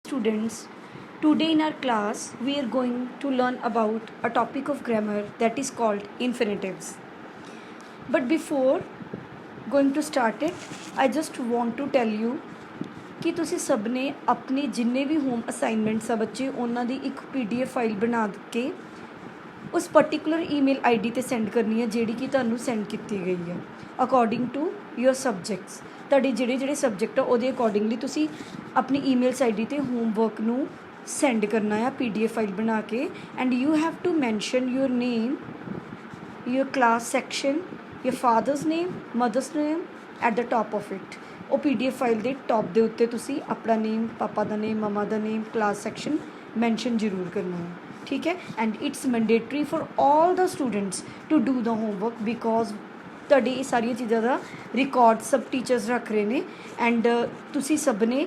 Students, today in our class we are going to learn about a topic of grammar that is called infinitives. But before going to start it, I just want to tell you कि ਤੁਸੀਂ ਸਭ ਨੇ ਆਪਣੇ ਜਿੰਨੇ ਵੀ home assignments ਆ ਬੱਚੇ ਉਹਨਾਂ ਦੀ ਇੱਕ PDF ਫਾਈਲ ਬਣਾ ਕੇ ਉਸ ਪਾਰਟਿਕੂਲਰ ਈਮੇਲ ਆਈਡੀ ਤੇ ਸੈਂਡ ਕਰਨੀ ਹੈ ਜਿਹੜੀ ਕਿ ਤੁਹਾਨੂੰ ਸੈਂਡ ਕੀਤੀ ਗਈ ਹੈ ਅਕੋਰਡਿੰਗ ਟੂ ਯੋਰ ਸਬਜੈਕਟਸ। ਤੁਹਾਡੇ ਜਿਹੜੇ ਸਬਜੈਕਟ ਆ ਉਹਦੇ ਅਕੋਰਡਿੰਗਲੀ ਤੁਸੀਂ ਆਪਣੀ ਈਮੇਲਸ ਆਈਡੀ ਤੇ ਹੋਮਵਰਕ ਨੂੰ ਸੈਂਡ ਕਰਨਾ ਆ PDF ਫਾਈਲ ਬਣਾ ਕੇ। And you have to mention your name, your class section, your father's name, mother's name at the top of it. ਉਹ PDF ਫਾਈਲ ਦੇ ਟੌਪ ਦੇ ਉੱਤੇ ਤੁਸੀਂ ਆਪਣਾ ਨੇਮ, ਪਾਪਾ ਦਾ ਨੇਮ, ਮਮਾ ਦਾ ਨੇਮ, ਕਲਾਸ ਸੈਕਸ਼ਨ ਮੈਂਸ਼ਨ ਜ਼ਰੂਰ ਕਰਨਾ ਹੈ, ਠੀਕ ਹੈ। And it's mandatory for all the students to do the homework because ਤੁਹਾਡੀ ਇਹ ਸਾਰੀਆਂ ਚੀਜ਼ਾਂ ਦਾ ਰਿਕਾਰਡ ਸਭ ਟੀਚਰਸ ਰੱਖ ਰਹੇ ਨੇ। ਐਂਡ ਤੁਸੀਂ ਸਭ ਨੇ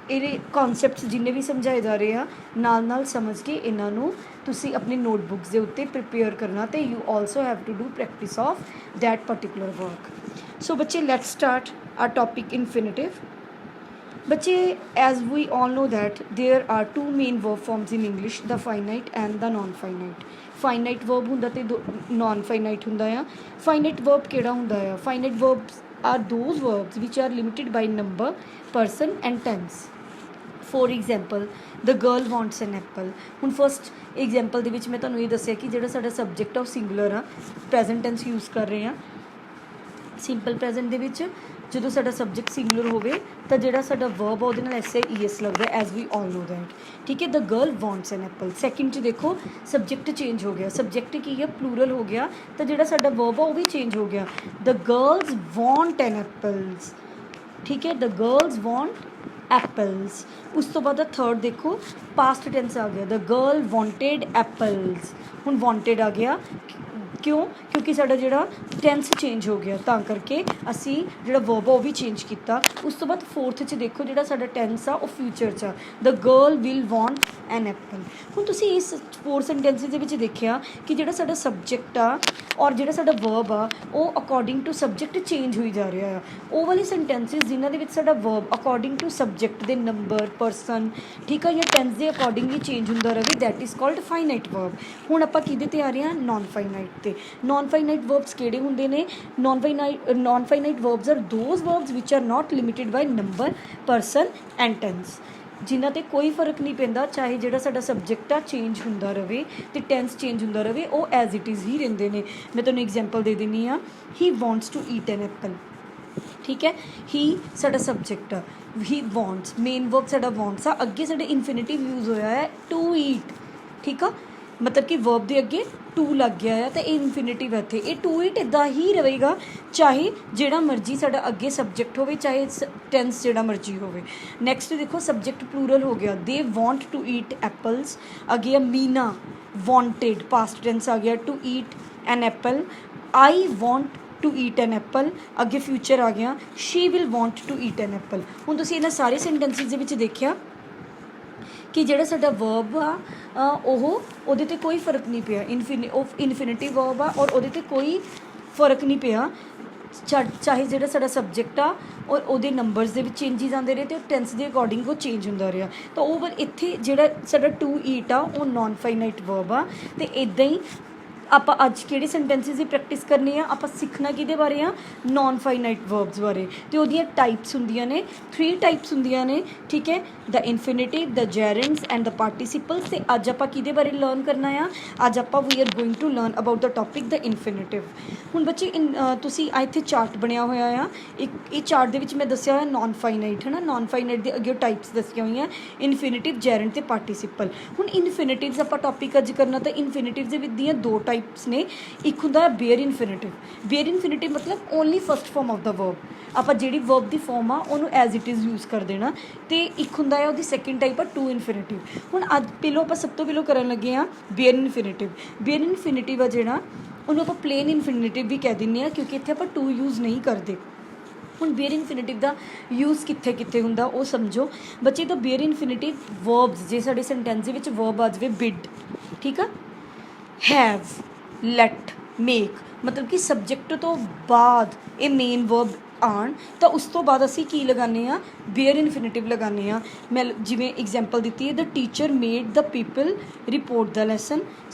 ਇਹਦੇ ਕਨਸੈਪਟਸ ਜਿੰਨੇ ਵੀ ਸਮਝਾਏ ਜਾ ਰਹੇ ਆ ਨਾਲ ਸਮਝ ਕੇ ਇਹਨਾਂ ਨੂੰ ਤੁਸੀਂ ਆਪਣੀ ਨੋਟਬੁੱਕਸ ਦੇ ਉੱਤੇ ਪ੍ਰਿਪੇਅਰ ਕਰਨਾ ਤੇ you also have to do practice of that particular work. So ਬੱਚੇ let's start our topic infinitive. ਬੱਚੇ as we all know that there are two main verb forms in English, the finite and the non-finite. finite verb ਹੁੰਦਾ ਤੇ non-finite ਹੁੰਦਾ ਆ। finite verb ਕਿਹੜਾ ਹੁੰਦਾ ਆ? finite verbs are those verbs which are limited by number, person and tense. for example, the girl wants an apple. ਹੁਣ first example ਦੇ ਵਿੱਚ ਮੈਂ ਤੁਹਾਨੂੰ ਇਹ ਦੱਸਿਆ ਕਿ ਜਿਹੜਾ ਸਾਡਾ ਸਬਜੈਕਟ ਆ ਉਹ ਸਿੰਗੂਲਰ ਆ, ਪ੍ਰੈਜ਼ੈਂਟ ਟੈਂਸ ਯੂਜ਼ ਕਰ ਰਹੇ ਹਾਂ। ਸਿੰਪਲ ਪ੍ਰੈਜ਼ੈਂਟ ਦੇ ਵਿੱਚ ਜਦੋਂ ਸਾਡਾ ਸਬਜੈਕਟ ਸਿੰਗੂਲਰ ਹੋਵੇ ਤਾਂ ਜਿਹੜਾ ਸਾਡਾ ਵਰਬ ਆ ਉਹਦੇ ਨਾਲ SAES ਲੱਗਦਾ as we all no that, ਠੀਕ ਹੈ। ਦ girl wants an apple. Second 'ਚ ਦੇਖੋ ਸਬਜੈਕਟ ਚੇਂਜ ਹੋ ਗਿਆ, ਸਬਜੈਕਟ ਕੀ ਹੈ? ਪਲੂਰਲ ਹੋ ਗਿਆ, ਤਾਂ ਜਿਹੜਾ ਸਾਡਾ ਵਰਬ ਆ ਉਹ ਵੀ ਚੇਂਜ ਹੋ ਗਿਆ। The girls want N apples, ਠੀਕ ਹੈ। The girls want apples. ਉਸ ਤੋਂ ਬਾਅਦ ਥਰਡ ਦੇਖੋ ਪਾਸਟ ਟੈਂਸ ਆ ਗਿਆ, ਦ ਗਰਲ ਵਾਂਟਡ ਐਪਲਸ। ਹੁਣ ਵਾਂਟਡ ਆ ਗਿਆ, ਕਿਉਂ? ਕਿਉਂਕਿ ਸਾਡਾ ਜਿਹੜਾ ਟੈਂਸ ਚੇਂਜ ਹੋ ਗਿਆ ਤਾਂ ਕਰਕੇ ਅਸੀਂ ਜਿਹੜਾ ਵਰਬ ਆ ਉਹ ਵੀ ਚੇਂਜ ਕੀਤਾ। ਉਸ ਤੋਂ ਬਾਅਦ ਫੋਰਥ 'ਚ ਦੇਖੋ ਜਿਹੜਾ ਸਾਡਾ ਟੈਂਸ ਆ ਉਹ ਫਿਊਚਰ 'ਚ ਆ, ਦ girl will want N apple. ਹੁਣ ਤੁਸੀਂ ਇਸ 4 ਸੈਂਟੈਂਸਿਸ ਦੇ ਵਿੱਚ ਦੇਖਿਆ ਕਿ ਜਿਹੜਾ ਸਾਡਾ ਸਬਜੈਕਟ ਆ ਔਰ ਜਿਹੜਾ ਸਾਡਾ ਵਰਬ ਆ ਉਹ ਅਕੋਰਡਿੰਗ ਟੂ ਸਬਜੈਕਟ ਚੇਂਜ ਹੋਈ ਜਾ ਰਿਹਾ ਆ। ਉਹ ਵਾਲੇ ਸੈਂਟੈਂਸਿਸ ਜਿਨ੍ਹਾਂ ਦੇ ਵਿੱਚ ਸਾਡਾ ਵਰਬ ਅਕੋਰਡਿੰਗ ਟੂ ਸਬਜੈਕਟ ਦੇ ਨੰਬਰ, ਪਰਸਨ, ਠੀਕ ਆ, ਜਾਂ ਟੈਂਸ ਦੇ ਅਕੋਰਡਿੰਗਲੀ ਚੇਂਜ ਹੁੰਦਾ ਰਹੇ, that is called finite verb. ਹੁਣ ਆਪਾਂ ਕਿਹਦੇ 'ਤੇ ਆ ਰਹੇ ਹਾਂ? ਨਾਨ ਫਾਈਨਾਈਟ 'ਤੇ। ਨਾਨ ਫਾਈਨਾਈਟ ਵਰਬਸ ਕਿਹੜੇ ਹੁੰਦੇ ਨੇ? Non finite verbs are those verbs which are not limited by number, person and tense, ਜਿਨ੍ਹਾਂ 'ਤੇ ਕੋਈ ਫਰਕ ਨਹੀਂ ਪੈਂਦਾ, ਚਾਹੇ ਜਿਹੜਾ ਸਾਡਾ ਸਬਜੈਕਟ ਆ ਚੇਂਜ ਹੁੰਦਾ ਰਹੇ ਅਤੇ ਟੈਂਸ ਚੇਂਜ ਹੁੰਦਾ ਰਹੇ, ਉਹ ਐਜ਼ ਇਟ ਇਜ਼ ਹੀ ਰਹਿੰਦੇ ਨੇ। ਮੈਂ ਤੁਹਾਨੂੰ ਐਗਜ਼ਾਮਪਲ ਦੇ ਦਿੰਦੀ ਹਾਂ, he wants to eat an apple, ਠੀਕ ਹੈ। ਹੀ ਸਾਡਾ ਸਬਜੈਕਟ ਆ, ਹੀ ਵਾਂਟਸ ਮੇਨ ਵਰਬ ਸਾਡਾ ਵਾਂਟਸ ਆ, ਅੱਗੇ ਸਾਡੇ ਇਨਫਿਨਿਟਿਵ ਯੂਜ਼ ਹੋਇਆ ਹੈ ਟੂ ਈਟ, ਠੀਕ ਆ। ਮਤਲਬ ਕਿ ਵਰਬ ਦੇ ਅੱਗੇ ਟੂ ਲੱਗ ਗਿਆ ਆ ਤਾਂ ਇਹ ਇਨਫਿਨਿਟਿਵ ਹੈ ਇੱਥੇ। ਇਹ ਟੂ ਇਟ ਇੱਦਾਂ ਹੀ ਰਹੇਗਾ ਚਾਹੇ ਜਿਹੜਾ ਮਰਜ਼ੀ ਸਾਡਾ ਅੱਗੇ ਸਬਜੈਕਟ ਹੋਵੇ, ਚਾਹੇ ਟੈਂਸ ਜਿਹੜਾ ਮਰਜ਼ੀ ਹੋਵੇ। ਨੈਕਸਟ ਦੇਖੋ ਸਬਜੈਕਟ ਪਲੂਰਲ ਹੋ ਗਿਆ, they want to eat apples. ਅੱਗੇ ਮੀਨਾ ਵਾਂਟਡ, ਪਾਸਟ ਟੈਂਸ ਆ ਗਿਆ, to eat an apple. I want to eat an apple, ਅੱਗੇ ਫਿਊਚਰ ਆ ਗਿਆ, she will want to eat an apple. ਹੁਣ ਤੁਸੀਂ ਇਹਨਾਂ ਸਾਰੇ ਸੈਂਟੈਂਸਿਸ ਦੇ ਵਿੱਚ ਦੇਖਿਆ ਕਿ ਜਿਹੜਾ ਸਾਡਾ ਵਰਬ ਆ ਉਹਦੇ 'ਤੇ ਕੋਈ ਫਰਕ ਨਹੀਂ ਪਿਆ, ਇਨਫਿਨਿਟਿਵ ਵਰਬ ਆ ਔਰ ਉਹਦੇ 'ਤੇ ਕੋਈ ਫਰਕ ਨਹੀਂ ਪਿਆ, ਚਾਹੇ ਜਿਹੜਾ ਸਾਡਾ ਸਬਜੈਕਟ ਆ ਔਰ ਉਹਦੇ ਨੰਬਰਸ ਦੇ ਵਿੱਚ ਚੇਂਜਿਸ ਆਉਂਦੇ ਰਹੇ ਅਤੇ ਟੈਂਸ ਦੇ ਅਕੋਰਡਿੰਗ ਉਹ ਚੇਂਜ ਹੁੰਦਾ ਰਿਹਾ। ਤਾਂ ਉਹ ਇੱਥੇ ਜਿਹੜਾ ਸਾਡਾ ਟੂ ਈਟ ਆ ਉਹ ਨਾਨ ਫਾਈਨਾਈਟ ਵਰਬ ਆ। ਅਤੇ ਇੱਦਾਂ ਹੀ ਆਪਾਂ ਅੱਜ ਕਿਹੜੇ ਸੈਂਟੈਂਸਿਸ ਦੀ ਪ੍ਰੈਕਟਿਸ ਕਰਨੀ ਆ? ਆਪਾਂ ਸਿੱਖਣਾ ਕਿਹਦੇ ਬਾਰੇ ਆ? ਨਾਨ ਫਾਈਨਾਈਟ ਵਰਬਸ ਬਾਰੇ। ਅਤੇ ਉਹਦੀਆਂ ਟਾਈਪਸ ਹੁੰਦੀਆਂ ਨੇ, 3 ਟਾਈਪਸ ਹੁੰਦੀਆਂ ਨੇ, ਠੀਕ ਹੈ। ਦ ਇਨਫਿਨਿਟਿਵ, ਦ ਜੈਰੈਂਡਸ ਐਂਡ ਦ ਪਾਰਟੀਸੀਪਲਸ। ਅਤੇ ਅੱਜ ਆਪਾਂ ਕਿਹਦੇ ਬਾਰੇ ਲਰਨ ਕਰਨਾ ਆ? ਅੱਜ ਆਪਾਂ ਵੀ are going to learn about the topic ਦ ਇਨਫਿਨਿਟਿਵ। ਹੁਣ ਬੱਚੇ ਤੁਸੀਂ ਇੱਥੇ ਚਾਰਟ ਬਣਿਆ ਹੋਇਆ ਆ, ਇਹ ਚਾਰਟ ਦੇ ਵਿੱਚ ਮੈਂ ਦੱਸਿਆ ਹੋਇਆ ਨਾਨ ਫਾਈਨਾਈਟ, ਹੈ ਨਾ। ਨਾਨ ਫਾਈਨਾਈਟ ਦੇ ਅੱਗੇ ਟਾਈਪਸ ਦੱਸੀਆਂ ਹੋਈਆਂ, ਇਨਫਿਨਿਟਿਵ, ਜੈਰੈਂਡ ਅਤੇ ਪਾਰਟੀਸੀਪਲ। ਹੁਣ ਇਨਫਿਨਿਟਿਵਸ ਆਪਾਂ ਟੋਪਿਕ ਅੱਜ ਕਰਨਾ ਤਾਂ ਇਨਫਿਨਿਟਿਵ ਦੇ ਵਿੱਚ ਦੀਆਂ 2 ਟਾਈਪਸ ਨੇ। ਇੱਕ ਹੁੰਦਾ ਬੇਅਰ ਇਨਫਿਨਿਟਿਵ। ਬੇਅਰ ਇਨਫਿਨਿਟਿਵ ਮਤਲਬ only first farm of the verb, ਆਪਾਂ ਜਿਹੜੀ ਵਰਬ ਦੀ ਫਾਰਮ ਆ ਉਹਨੂੰ ਐਜ਼ ਇਟ ਇਜ਼ ਯੂਜ਼ ਕਰ ਦੇਣਾ। ਅਤੇ ਇੱਕ ਹੁੰਦਾ ਹੈ ਉਹਦੀ ਸੈਕਿੰਡ ਟਾਈਪ ਆ ਟੂ ਇਨਫਿਨਿਟਿਵ। ਹੁਣ ਅੱਜ ਪਹਿਲੋਂ ਆਪਾਂ ਸਭ ਤੋਂ ਪਹਿਲੋਂ ਕਰਨ ਲੱਗੇ ਹਾਂ ਬੇਅਰ ਇਨਫਿਨਿਟਿਵ। ਬੇਅਰ ਇਨਫਿਨਿਟਿਵ ਆ ਜਿਹੜਾ ਉਹਨੂੰ ਆਪਾਂ ਪਲੇਨ ਇਨਫਿਨਿਟਿਵ ਵੀ ਕਹਿ ਦਿੰਦੇ ਹਾਂ ਕਿਉਂਕਿ ਇੱਥੇ ਆਪਾਂ ਟੂ ਯੂਜ਼ ਨਹੀਂ ਕਰਦੇ। ਹੁਣ ਬੇਅਰ ਇਨਫਿਨਿਟਿਵ ਦਾ ਯੂਜ਼ ਕਿੱਥੇ ਕਿੱਥੇ ਹੁੰਦਾ ਉਹ ਸਮਝੋ ਬੱਚੇ। ਤਾਂ ਬੇਅਰ ਇਨਫਿਨਿਟਿਵ ਵਰਬਸ ਜੇ ਸਾਡੇ ਸੈਂਟੈਂਸ ਦੇ ਵਿੱਚ ਵਰਬ ਆ ਜਾਵੇ ਬਿਡ, ਠੀਕ ਆ, ਹੈਵ, ਲੈਟ, ਮੇਕ, ਮਤਲਬ ਕਿ ਸਬਜੈਕਟ ਤੋਂ ਬਾਅਦ ਇਹ ਮੇਨ ਵਰਬ ਆਉਣ ਤਾਂ ਉਸ ਤੋਂ ਬਾਅਦ ਅਸੀਂ ਕੀ ਲਗਾਉਂਦੇ ਹਾਂ, ਬੇਅਰ ਇਨਫਿਨਿਟਿਵ ਲਗਾਉਂਦੇ ਹਾਂ। ਮੈਂ ਜਿਵੇਂ ਐਗਜ਼ਾਮਪਲ ਦਿੱਤੀ ਹੈ, the teacher made the people report the lesson.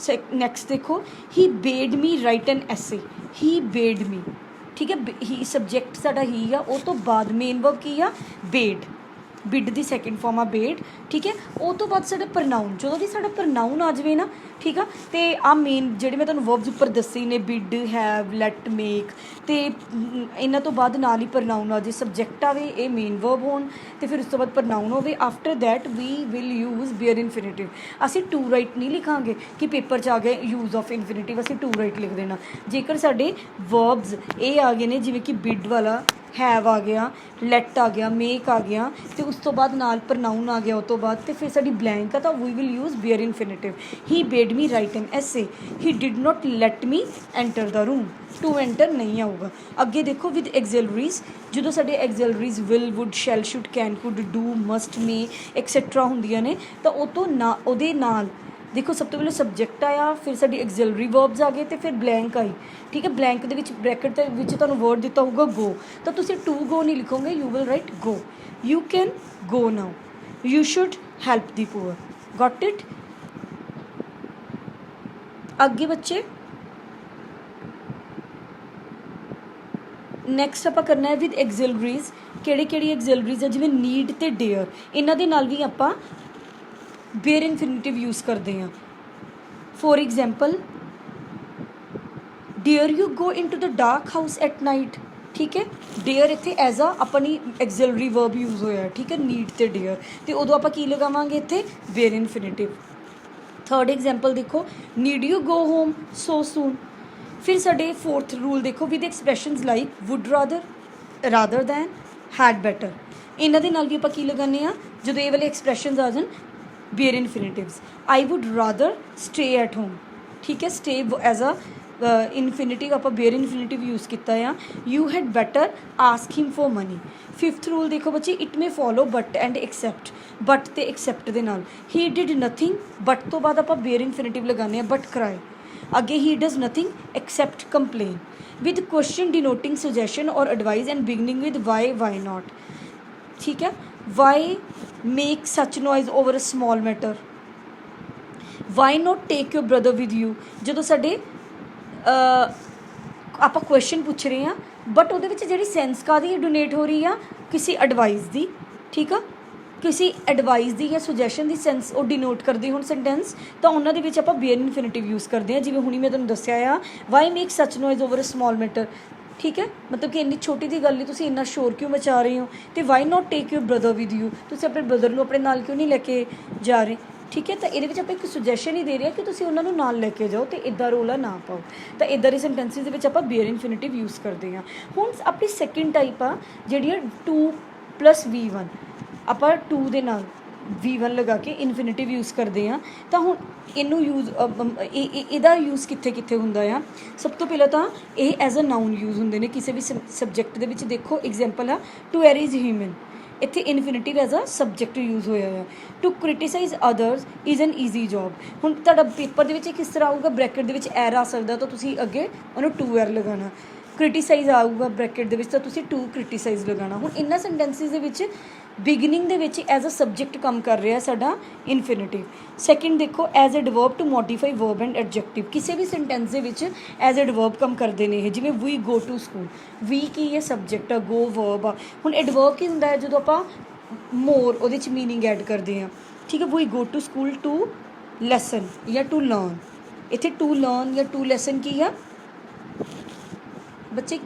Next ਦੇਖੋ, he bade me write an essay, he bade ਮੀ, ਠੀਕ ਹੈ, ਹੀ ਸਬਜੈਕਟ ਸਾਡਾ ਹੀ ਆ, ਉਹ ਤੋਂ ਬਾਅਦ ਮੇਨ ਵਰਬ ਕੀ ਆ, ਬੇਡ, ਬਿਡ ਦੀ ਸੈਕਿੰਡ ਫਾਰਮ ਆ ਬੇਡ, ਠੀਕ ਹੈ। ਉਹ ਤੋਂ ਬਾਅਦ ਸਾਡਾ ਪ੍ਰਨਾਊਨ, ਜਦੋਂ ਵੀ ਸਾਡਾ ਪ੍ਰਨਾਊਨ ਆ ਜਾਵੇ ਨਾ, ਠੀਕ ਆ, ਅਤੇ ਆਹ ਮੇਨ ਜਿਹੜੇ ਮੈਂ ਤੁਹਾਨੂੰ ਵਰਬਸ ਉੱਪਰ ਦੱਸੇ ਨੇ, ਬਿਡ, ਹੈਵ, ਲੈਟ, ਮੇਕ, ਅਤੇ ਇਹਨਾਂ ਤੋਂ ਬਾਅਦ ਨਾਲ ਹੀ ਪ੍ਰਨਾਊਨ ਆ ਜੇ, ਸਬਜੈਕਟ ਆਵੇ, ਇਹ ਮੇਨ ਵਰਬ ਹੋਣ, ਅਤੇ ਫਿਰ ਉਸ ਤੋਂ ਬਾਅਦ ਪ੍ਰਨਾਊਨ ਹੋਵੇ। After that we will use bare infinitive. ਅਸੀਂ ਟੂ ਰਾਈਟ ਨਹੀਂ ਲਿਖਾਂਗੇ ਕਿ ਪੇਪਰ 'ਚ ਆ ਗਏ ਯੂਜ਼ ਆਫ ਇਨਫਿਨਿਟਿਵ, ਅਸੀਂ ਟੂ ਰਾਈਟ ਲਿਖ ਦੇਣਾ। ਜੇਕਰ ਸਾਡੇ ਵਰਬਸ ਇਹ ਆ ਗਏ ਨੇ, ਜਿਵੇਂ ਕਿ ਬਿਡ ਵਾਲਾ, ਹੈਵ ਆ ਗਿਆ, ਲੈਟ ਆ ਗਿਆ, ਮੇਕ ਆ ਗਿਆ, ਅਤੇ ਉਸ ਤੋਂ ਬਾਅਦ ਨਾਲ ਪ੍ਰਨਾਊਨ ਆ ਗਿਆ ਉਹ ਤੋਂ ਬਾਅਦ, ਅਤੇ ਫਿਰ ਸਾਡੀ ਬਲੈਂਕ ਆ, ਤਾਂ we will use bare infinitive. He bade me write an essay, he did not let me enter the room, to enter ਨਹੀਂ ਆਊਗਾ। ਅੱਗੇ ਦੇਖੋ, ਵਿਦ ਐਗਜ਼ੈਲਰੀਜ਼, ਜਦੋਂ ਸਾਡੇ auxiliaries will, would, shall, should, can, could, do, must, may etcetera ਹੁੰਦੀਆਂ ਨੇ, ਤਾਂ ਉਹ ਤੋਂ ਨਾ ਉਹਦੇ ਨਾਲ ਦੇਖੋ ਸਭ ਤੋਂ ਪਹਿਲਾਂ ਸਬਜੈਕਟ ਆਇਆ, ਫਿਰ ਸਾਡੀ ਐਗਜ਼ੈਲਰੀ ਵਰਬਸ ਆ ਗਏ, ਅਤੇ ਫਿਰ ਬਲੈਂਕ ਆਈ, ਠੀਕ ਹੈ। ਬਲੈਂਕ ਦੇ ਵਿੱਚ ਬ੍ਰੈਕਟ ਦੇ ਵਿੱਚ ਤੁਹਾਨੂੰ ਵਰਡ ਦਿੱਤਾ ਹੋਊਗਾ ਗੋ, ਤਾਂ ਤੁਸੀਂ ਟੂ ਗੋ ਨਹੀਂ ਲਿਖੋਗੇ, you will write go. You can go now, you should help the poor, got it. ਅੱਗੇ ਬੱਚੇ ਨੈਕਸਟ ਆਪਾਂ ਕਰਨਾ ਹੈ ਵਿਦ ਐਗਜ਼ੈਲਰੀਜ਼। ਕਿਹੜੀ ਐਗਜ਼ੈਲਰੀਜ਼ ਆ, ਜਿਵੇਂ ਨੀਡ ਅਤੇ ਡੇਅਰ, ਇਹਨਾਂ ਦੇ ਨਾਲ ਵੀ ਆਪਾਂ ਬੇਅਰ ਇਨਫਿਨਿਟਿਵ ਯੂਜ਼ ਕਰਦੇ ਹਾਂ। For example, dare you go into the dark house at night, ਠੀਕ ਹੈ। ਡੇਅਰ ਇੱਥੇ ਐਜ਼ ਆ ਆਪਣੀ ਐਗਜ਼ੈਲਰੀ ਵਰਬ ਯੂਜ਼ ਹੋਇਆ, ਠੀਕ ਹੈ, ਨੀਡ ਅਤੇ ਡੇਅਰ, ਅਤੇ ਉਦੋਂ ਆਪਾਂ ਕੀ ਲਗਾਵਾਂਗੇ ਇੱਥੇ, ਬੇਅਰ ਇਨਫਿਨਿਟਿਵ। ਥਰਡ ਐਗਜ਼ਾਮਪਲ ਦੇਖੋ, need you go home so soon. ਫਿਰ ਸਾਡੇ ਫੋਰਥ ਰੂਲ ਦੇਖੋ, with expressions like would rather, rather than, had better, ਇਹਨਾਂ ਦੇ ਨਾਲ ਵੀ ਆਪਾਂ ਕੀ ਲਗਾਉਂਦੇ ਹਾਂ, ਜਦੋਂ ਇਹ ਵਾਲੇ ਐਕਸਪ੍ਰੈਸ਼ਨਸ ਆ ਜਾਣ, bare infinitives. I would rather stay at home, ਠੀਕ ਹੈ, ਸਟੇ ਐਜ਼ ਅ ਇਨਫਿਨਿਟਿਵ ਆਪਾਂ ਬੇਅਰ ਇਨਫਿਨਿਟਿਵ ਯੂਜ਼ ਕੀਤਾ ਆ। You had better ask him for money. Fifth rule ਦੇਖੋ ਬੱਚੇ, it may follow but and except, but ਅਤੇ ਐਕਸੈਪਟ ਦੇ ਨਾਲ। ਹੀ ਡਿਡ ਨਥਿੰਗ, ਬਟ ਤੋਂ ਬਾਅਦ ਆਪਾਂ ਬੇਅਰ ਇਨਫਿਨਿਟਿਵ ਲਗਾਉਂਦੇ ਹਾਂ, ਬਟ ਕਰਾਏ। ਅੱਗੇ he does nothing except complain, with question denoting suggestion or advice and beginning with why not, ਠੀਕ ਹੈ। Why make such noise over a small matter, why not take your brother with you. ਜਦੋਂ ਸਾਡੇ ਆਪਾਂ question ਪੁੱਛ ਰਹੇ ਹਾਂ, but ਉਹਦੇ ਵਿੱਚ ਜਿਹੜੀ ਸੈਂਸ ਕਾਹਦੀ ਡੋਨੇਟ ਹੋ ਰਹੀ ਆ, ਕਿਸੇ ਐਡਵਾਈਸ ਦੀ, ਠੀਕ ਆ, ਕਿਸੇ ਐਡਵਾਈਸ ਦੀ ਜਾਂ ਸੁਜੈਸ਼ਨ ਦੀ ਸੈਂਸ ਉਹ ਡਿਨੋਟ ਕਰਦੇ ਹੁਣ ਸੈਂਟੈਂਸ, ਤਾਂ ਉਹਨਾਂ ਦੇ ਵਿੱਚ ਆਪਾਂ ਬੇਅਰ ਇਨਫਿਨਿਟਿਵ ਯੂਜ਼ ਕਰਦੇ ਹਾਂ। ਜਿਵੇਂ ਹੁਣੀ ਮੈਂ ਤੁਹਾਨੂੰ ਦੱਸਿਆ ਆ, Y make such noise over a small matter, ਠੀਕ ਹੈ, ਮਤਲਬ ਕਿ ਇੰਨੀ ਛੋਟੀ ਜਿਹੀ ਗੱਲ ਲਈ ਤੁਸੀਂ ਇੰਨਾ ਸ਼ੋਰ ਕਿਉਂ ਮਚਾ ਰਹੇ ਹੋ। ਅਤੇ why not take your brother with you, ਤੁਸੀਂ ਆਪਣੇ ਬ੍ਰਦਰ ਨੂੰ ਆਪਣੇ ਨਾਲ ਕਿਉਂ ਨਹੀਂ ਲੈ ਕੇ ਜਾ ਰਹੇ, ਠੀਕ ਹੈ। ਤਾਂ ਇਹਦੇ ਵਿੱਚ ਆਪਾਂ ਇੱਕ ਸੁਜੈਸ਼ਨ ਹੀ ਦੇ ਰਹੇ ਹਾਂ ਕਿ ਤੁਸੀਂ ਉਹਨਾਂ ਨੂੰ ਨਾਲ ਲੈ ਕੇ ਜਾਓ, ਅਤੇ ਇੱਦਾਂ ਰੌਲਾ ਨਾ ਪਾਓ। ਤਾਂ ਇੱਦਾਂ ਦੇ ਸੈਂਟੈਂਸਿਸ ਦੇ ਵਿੱਚ ਆਪਾਂ ਬੇਅਰ ਇਨਫਿਨਿਟਿਵ ਯੂਜ਼ ਕਰਦੇ ਹਾਂ। ਹੁਣ ਆਪਣੀ ਸੈਕਿੰਡ ਟਾਈਪ ਆ ਜਿਹੜੀ ਆ 2+V1, ਆਪਾਂ 2 ਦੇ ਨਾਲ V1 ਲਗਾ ਕੇ ਇਨਫਿਨਿਟਿਵ ਯੂਜ਼ ਕਰਦੇ ਹਾਂ। ਤਾਂ ਹੁਣ ਇਹਨੂੰ ਯੂਜ਼ ਇਹਦਾ ਯੂਜ਼ ਕਿੱਥੇ ਹੁੰਦਾ ਆ। ਸਭ ਤੋਂ ਪਹਿਲਾਂ ਤਾਂ ਇਹ ਐਜ਼ ਅ ਨਾਊਨ ਯੂਜ਼ ਹੁੰਦੇ ਨੇ ਕਿਸੇ ਵੀ ਸਬਜੈਕਟ ਦੇ ਵਿੱਚ। ਦੇਖੋ ਐਗਜ਼ਾਮਪਲ ਆ, ਟੂ ਐਰ ਇਜ਼ ਹਿਊਮਨ, ਇੱਥੇ infinitive as a subject use ਹੋਇਆ ਆ। To criticise others is an easy job. ਹੁਣ ਤੁਹਾਡਾ ਪੇਪਰ ਦੇ ਵਿੱਚ ਕਿਸ ਤਰ੍ਹਾਂ ਆਊਗਾ, ਬ੍ਰੈਕਟ ਦੇ ਵਿੱਚ ਐਰ ਆ ਸਕਦਾ, ਤਾਂ ਤੁਸੀਂ ਅੱਗੇ ਉਹਨੂੰ 2R ਲਗਾਉਣਾ। ਕ੍ਰਿਟੀਸਾਈਜ਼ ਆਊਗਾ ਬ੍ਰੈਕਟ ਦੇ ਵਿੱਚ, ਤਾਂ ਤੁਸੀਂ 2 ਕ੍ਰਿਟੀਸਾਈਜ਼ ਲਗਾਉਣਾ। ਹੁਣ ਇਹਨਾਂ ਸੈਂਟੈਂਸਿਸ ਦੇ ਵਿੱਚ ਬਿਗਨਿੰਗ ਦੇ ਵਿੱਚ ਐਜ਼ ਅ ਸਬਜੈਕਟ ਕੰਮ ਕਰ ਰਿਹਾ ਸਾਡਾ ਇਨਫਿਨਿਟਿਵ। ਸੈਕਿੰਡ ਦੇਖੋ, as adverb to modify verb and adjective. ਕਿਸੇ ਵੀ ਸੈਂਟੈਂਸ ਦੇ ਵਿੱਚ ਐਜ਼ ਐਡਵਰਬ ਕੰਮ ਕਰਦੇ ਨੇ ਇਹ, ਜਿਵੇਂ ਵੀ ਗੋ ਟੂ ਸਕੂਲ, ਵੀ ਕੀ ਹੈ, ਸਬਜੈਕਟ ਆ, ਗੋ ਵਰਬ ਆ। ਹੁਣ ਐਡਵਰਬ ਕੀ ਹੁੰਦਾ ਹੈ, ਜਦੋਂ ਆਪਾਂ ਮੋਰ ਉਹਦੇ 'ਚ ਮੀਨਿੰਗ ਐਡ ਕਰਦੇ ਹਾਂ, ਠੀਕ ਹੈ। We go to school to lesson ਜਾਂ ਟੂ ਲਰਨ, ਇੱਥੇ ਟੂ ਲਰਨ ਜਾਂ ਟੂ ਲੈਸਨ ਕੀ ਆ ਬੱਚੇ,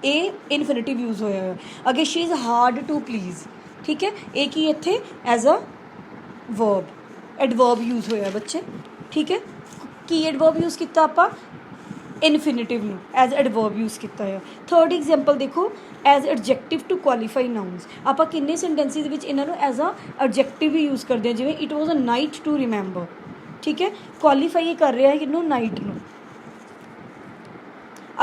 ਇਹ ਇਨਫਿਨਿਟਿਵ ਯੂਜ਼ ਹੋਇਆ ਹੈ। ਅੱਗੇ she is hard to please, ਠੀਕ ਹੈ, ਇਹ ਕੀ ਇੱਥੇ as a verb adverb use ਹੋਇਆ ਬੱਚੇ, ਠੀਕ ਹੈ। ਕੀ ਐਡਵਰਬ ਯੂਜ਼ ਕੀਤਾ ਆਪਾਂ, ਇਨਫਿਨਿਟਿਵ ਨੂੰ ਐਜ਼ ਐਡਵਰਬ ਯੂਜ਼ ਕੀਤਾ ਹੈ। ਥਰਡ ਐਗਜ਼ਾਮਪਲ ਦੇਖੋ, as adjective to qualify nouns. ਆਪਾਂ ਕਿੰਨੇ ਸੈਂਟੈਂਸਿਸ ਵਿੱਚ ਇਹਨਾਂ ਨੂੰ ਐਜ਼ ਅ ਐਡਜੈਕਟਿਵ ਵੀ ਯੂਜ਼ ਕਰਦੇ ਹਾਂ, ਜਿਵੇਂ it was a night to remember, ਠੀਕ ਹੈ। ਕੁਆਲੀਫਾਈ ਇਹ ਕਰ ਰਿਹਾ ਹੈ ਕਿਹਨੂੰ, ਨਾਈਟ ਨੂੰ।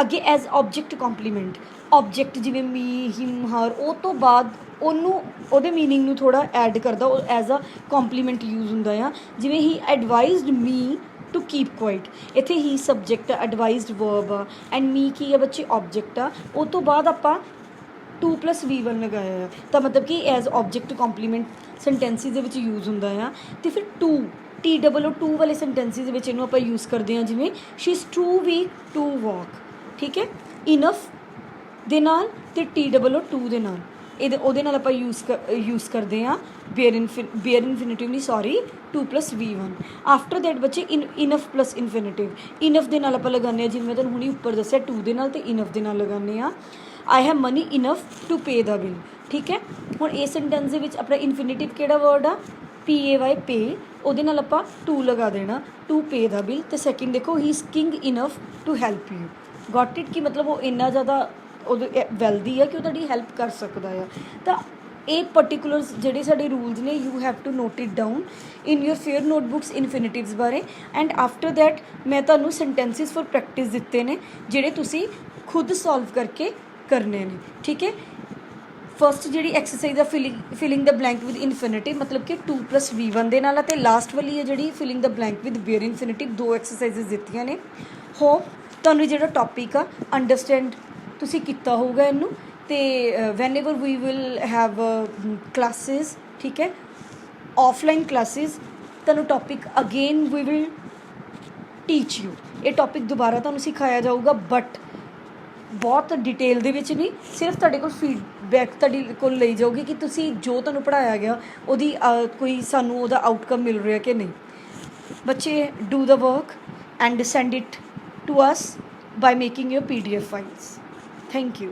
ਅੱਗੇ ਐਜ਼ ਆਬਜੈਕਟ ਕੰਪਲੀਮੈਂਟ, ਆਬਜੈਕਟ ਜਿਵੇਂ ਮੀ, ਹਿਮ, ਹਰ, ਉਹ ਤੋਂ ਬਾਅਦ ਉਹਨੂੰ ਉਹਦੇ ਮੀਨਿੰਗ ਨੂੰ ਥੋੜ੍ਹਾ ਐਡ ਕਰਦਾ, ਉਹ ਐਜ਼ ਅ ਕੰਪਲੀਮੈਂਟ ਯੂਜ਼ ਹੁੰਦਾ ਆ। ਜਿਵੇਂ ਹੀ advised me to keep quite, ਇੱਥੇ ਹੀ ਸਬਜੈਕਟ ਐਡਵਾਈਜ਼ਡ ਵਰਬ ਆ, ਐਂਡ ਮੀ ਕੀ ਆ ਬੱਚੇ, ਆਬਜੈਕਟ ਆ। ਉਹ ਤੋਂ ਬਾਅਦ ਆਪਾਂ ਟੂ ਪਲੱਸ V1 ਲਗਾਇਆ ਆ ਤਾਂ ਮਤਲਬ ਕਿ ਐਜ਼ ਆਬਜੈਕਟ ਕੰਪਲੀਮੈਂਟ ਸੈਂਟੈਂਸਿਸ ਦੇ ਵਿੱਚ ਯੂਜ਼ ਹੁੰਦਾ ਆ। ਅਤੇ ਫਿਰ ਟੂ TOO ਵਾਲੇ ਸੈਂਟੈਂਸਿਸ ਦੇ ਵਿੱਚ ਇਹਨੂੰ ਆਪਾਂ ਯੂਜ਼ ਕਰਦੇ ਹਾਂ, ਜਿਵੇਂ she is too weak to walk, ਠੀਕ ਹੈ। ਇਨਫ ਦੇ ਨਾਲ ਅਤੇ TOO ਦੇ ਨਾਲ ਉਹਦੇ ਨਾਲ ਆਪਾਂ ਯੂਜ਼ ਕਰਦੇ ਹਾਂ ਬੇਅਰ ਇਨਫਿਨਿਟਿਵ ਨਹੀਂ ਸੌਰੀ 2 + V1। ਆਫਟਰ ਦੈਟ ਬੱਚੇ ਇਨਫ ਪਲੱਸ ਇਨਫਿਨਿਟਿਵ, ਇਨਫ ਦੇ ਨਾਲ ਆਪਾਂ ਲਗਾਉਂਦੇ ਹਾਂ, ਜਿਵੇਂ ਮੈਂ ਤੁਹਾਨੂੰ ਹੁਣੀ ਉੱਪਰ ਦੱਸਿਆ ਟੂ ਦੇ ਨਾਲ ਅਤੇ ਇਨਫ ਦੇ ਨਾਲ ਲਗਾਉਂਦੇ ਹਾਂ। I have money enough to pay the bill, ਠੀਕ ਹੈ। ਹੁਣ ਇਹ ਸੈਂਟੈਂਸ ਦੇ ਵਿੱਚ ਆਪਣਾ ਇਨਫਿਨਿਟਿਵ ਕਿਹੜਾ ਵਰਡ ਆ, PAY ਪੇ, ਉਹਦੇ ਨਾਲ ਆਪਾਂ ਟੂ ਲਗਾ ਦੇਣਾ, ਟੂ ਪੇ ਦਾ ਬਿੱਲ। ਅਤੇ ਸੈਕਿੰਡ ਦੇਖੋ he is kind enough to help you, got it, ਕਿ ਮਤਲਬ ਉਹ ਇੰਨਾ ਜ਼ਿਆਦਾ ਉਹਦੇ ਵੈਲਦੀ ਆ ਕਿ ਉਹ ਤੁਹਾਡੀ ਹੈਲਪ ਕਰ ਸਕਦਾ ਆ। ਤਾਂ ਇਹ ਪਰਟੀਕੂਲਰਸ ਜਿਹੜੇ ਸਾਡੇ ਰੂਲਸ ਨੇ you have to note it down in your fair notebooks infinitives ਬਾਰੇ। ਐਂਡ ਆਫਟਰ ਦੈਟ ਮੈਂ ਤੁਹਾਨੂੰ ਸੈਂਟੈਂਸਿਸ ਫॉर ਪ੍ਰੈਕਟਿਸ ਦਿੱਤੇ ਨੇ ਜਿਹੜੇ ਤੁਸੀਂ ਖੁਦ ਸੋਲਵ ਕਰਕੇ ਕਰਨੇ ਨੇ, ਠੀਕ ਹੈ। ਫਸਟ ਜਿਹੜੀ ਐਕਸਰਸਾਈਜ਼ ਆ ਫਿਲਿੰਗ ਦਾ ਬਲੈਂਕ ਵਿਦ ਇਨਫਿਨਿਟਿਵ, ਮਤਲਬ ਕਿ 2 + V1 ਦੇ ਨਾਲ, ਅਤੇ ਲਾਸਟ ਵਾਲੀ ਹੈ ਜਿਹੜੀ filling the blank with bare infinitive. 2 exercises ਦਿੱਤੀਆਂ ਨੇ। ਹੋਪ ਤੁਹਾਨੂੰ ਜਿਹੜਾ ਟੌਪਿਕ ਆ ਅੰਡਰਸਟੈਂਡ ਤੁਸੀਂ ਕੀਤਾ ਹੋਊਗਾ ਇਹਨੂੰ। ਅਤੇ whenever we will have classes, ਠੀਕ ਹੈ, ਆਫਲਾਈਨ ਕਲਾਸਿਸ, ਤੁਹਾਨੂੰ topic again we will teach you. ਇਹ ਟੌਪਿਕ ਦੁਬਾਰਾ ਤੁਹਾਨੂੰ ਸਿਖਾਇਆ ਜਾਊਗਾ, ਬਟ ਬਹੁਤ ਡਿਟੇਲ ਦੇ ਵਿੱਚ ਨਹੀਂ, ਸਿਰਫ ਤੁਹਾਡੇ ਕੋਲ ਫੀਡਬੈਕ ਤੁਹਾਡੇ ਕੋਲ ਲਈ ਜਾਊਗੀ ਕਿ ਤੁਸੀਂ ਜੋ ਤੁਹਾਨੂੰ ਪੜ੍ਹਾਇਆ ਗਿਆ ਉਹਦੀ ਕੋਈ ਸਾਨੂੰ ਉਹਦਾ ਆਊਟਕਮ ਮਿਲ ਰਿਹਾ ਕਿ ਨਹੀਂ। ਬੱਚੇ do the work and send it to us by making your PDF files. Thank you.